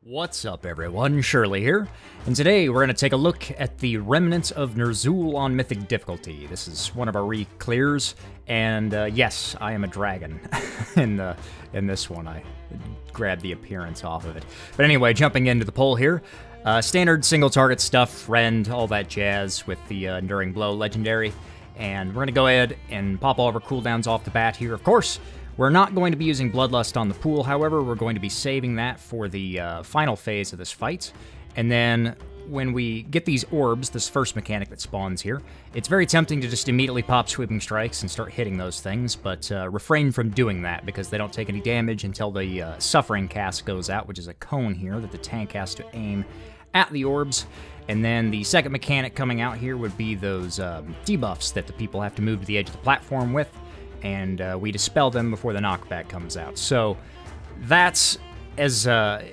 What's up everyone, Shirley here, and today we're going to take a look at the Remnant of Ner'zhul on Mythic difficulty. This is one of our re-clears, and yes, I am a dragon in this one. I grabbed the appearance off of it. But anyway, jumping into the poll here, standard single target stuff, friend, all that jazz with the Enduring Blow legendary, and we're going to go ahead and pop all of our cooldowns off the bat here, of course. We're not going to be using Bloodlust on the pool, however, we're going to be saving that for the final phase of this fight. And then when we get these orbs, this first mechanic that spawns here, it's very tempting to just immediately pop Sweeping Strikes and start hitting those things, but refrain from doing that because they don't take any damage until the Suffering Cast goes out, which is a cone here that the tank has to aim at the orbs. And then the second mechanic coming out here would be those debuffs that the people have to move to the edge of the platform with. And we dispel them before the knockback comes out. So that's, as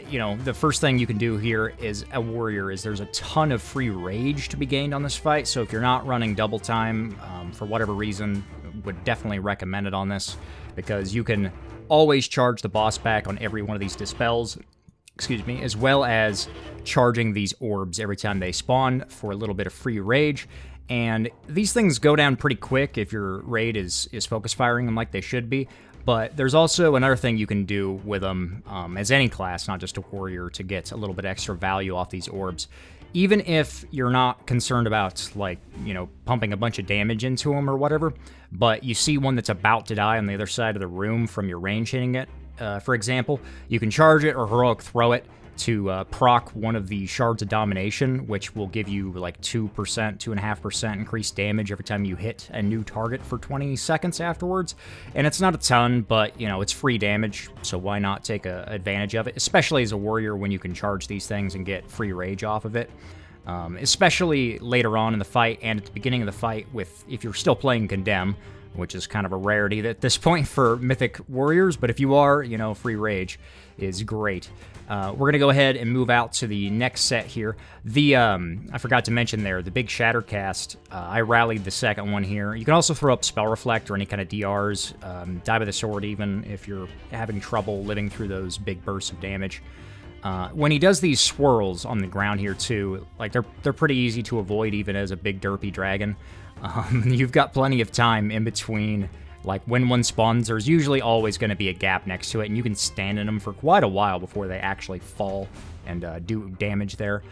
you know, the first thing you can do here is a warrior is there's a ton of free rage to be gained on this fight. So if you're not running double time for whatever reason, would definitely recommend it on this because you can always charge the boss back on every one of these dispels, excuse me, as well as charging these orbs every time they spawn for a little bit of free rage. And these things go down pretty quick if your raid is focus firing them like they should be. But there's also another thing you can do with them as any class, not just a warrior, to get a little bit extra value off these orbs. Even if you're not concerned about, like, you know, pumping a bunch of damage into them or whatever, but you see one that's about to die on the other side of the room from your range hitting it, for example, you can charge it or heroic throw it to proc one of the Shards of Domination, which will give you like 2%, 2.5% increased damage every time you hit a new target for 20 seconds afterwards. And it's not a ton, but, you know, it's free damage, so why not take advantage of it, especially as a warrior when you can charge these things and get free rage off of it. Especially later on in the fight and at the beginning of the fight if you're still playing Condemn, which is kind of a rarity at this point for Mythic warriors, but if you are, you know, free rage is great. We're going to go ahead and move out to the next set here. The, I forgot to mention there, the big Shattercast, I rallied the second one here. You can also throw up Spell Reflect or any kind of DRs, Die by the Sword even, if you're having trouble living through those big bursts of damage. When he does these swirls on the ground here too, like they're pretty easy to avoid even as a big derpy dragon. You've got plenty of time in between. Like, when one spawns, there's usually always going to be a gap next to it, and you can stand in them for quite a while before they actually fall and do damage there.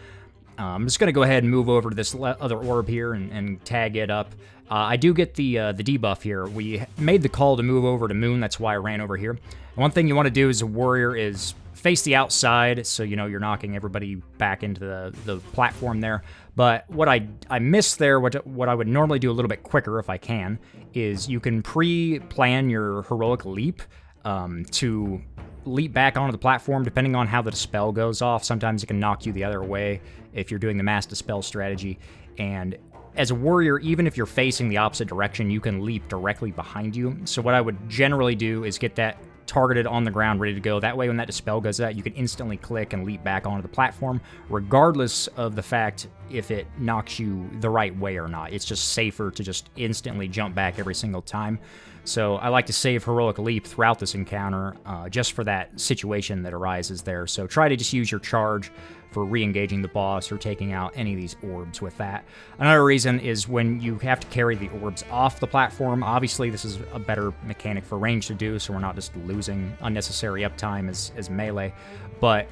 I'm just going to go ahead and move over to this other orb here and tag it up. I do get the debuff here. We made the call to move over to Moon, that's why I ran over here. And one thing you want to do as a warrior is face the outside, so you know you're knocking everybody back into the platform there. But what I missed there, what I would normally do a little bit quicker if I can, is you can pre-plan your heroic leap to leap back onto the platform depending on how the dispel goes off. Sometimes it can knock you the other way if you're doing the mass dispel strategy. And as a warrior, even if you're facing the opposite direction, you can leap directly behind you. So what I would generally do is get that targeted on the ground, ready to go. That way, when that dispel goes out, you can instantly click and leap back onto the platform, regardless of the fact if it knocks you the right way or not. It's just safer to just instantly jump back every single time. So I like to save Heroic Leap throughout this encounter, just for that situation that arises there. So try to just use your charge for re-engaging the boss or taking out any of these orbs with that. Another reason is when you have to carry the orbs off the platform. Obviously, this is a better mechanic for range to do, so we're not just losing unnecessary uptime as melee. But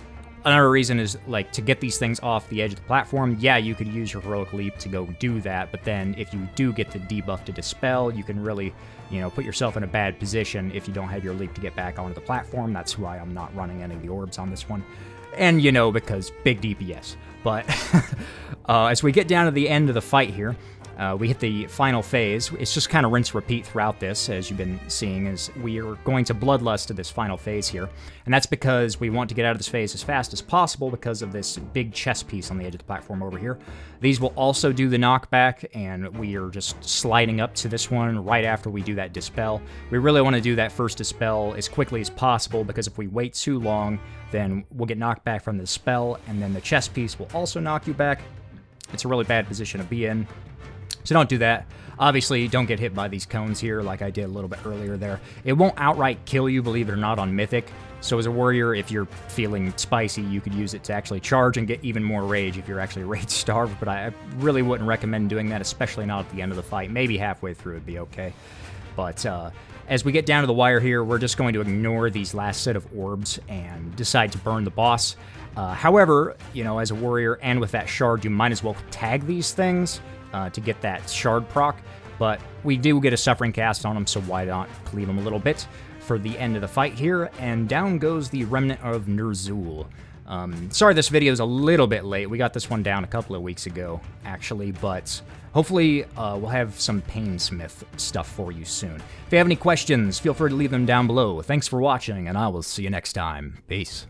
another reason is, like, to get these things off the edge of the platform, yeah, you could use your Heroic Leap to go do that, but then if you do get the debuff to Dispel, you can really, you know, put yourself in a bad position if you don't have your leap to get back onto the platform. That's why I'm not running any of the orbs on this one. And, you know, because big DPS. But as we get down to the end of the fight here, we hit the final phase. It's just kind of rinse repeat throughout this, as you've been seeing, as we are going to Bloodlust to this final phase here. And that's because we want to get out of this phase as fast as possible because of this big chess piece on the edge of the platform over here. These will also do the knockback, and we are just sliding up to this one right after we do that Dispel. We really want to do that first Dispel as quickly as possible, because if we wait too long, then we'll get knocked back from the Dispel, and then the chess piece will also knock you back. It's a really bad position to be in. So don't do that. Obviously, don't get hit by these cones here like I did a little bit earlier there. It won't outright kill you, believe it or not, on Mythic. So as a warrior, if you're feeling spicy, you could use it to actually charge and get even more rage if you're actually rage starved, but I really wouldn't recommend doing that, especially not at the end of the fight. Maybe halfway through would be okay. But as we get down to the wire here, we're just going to ignore these last set of orbs and decide to burn the boss. However, you know, as a warrior and with that shard, you might as well tag these things to get that shard proc. But we do get a suffering cast on them, so why not leave them a little bit for the end of the fight here. And down goes the Remnant of Ner'zhul. Sorry this video is a little bit late. We got this one down a couple of weeks ago, actually, but hopefully we'll have some Painsmith stuff for you soon. If you have any questions, feel free to leave them down below. Thanks for watching, and I will see you next time. Peace.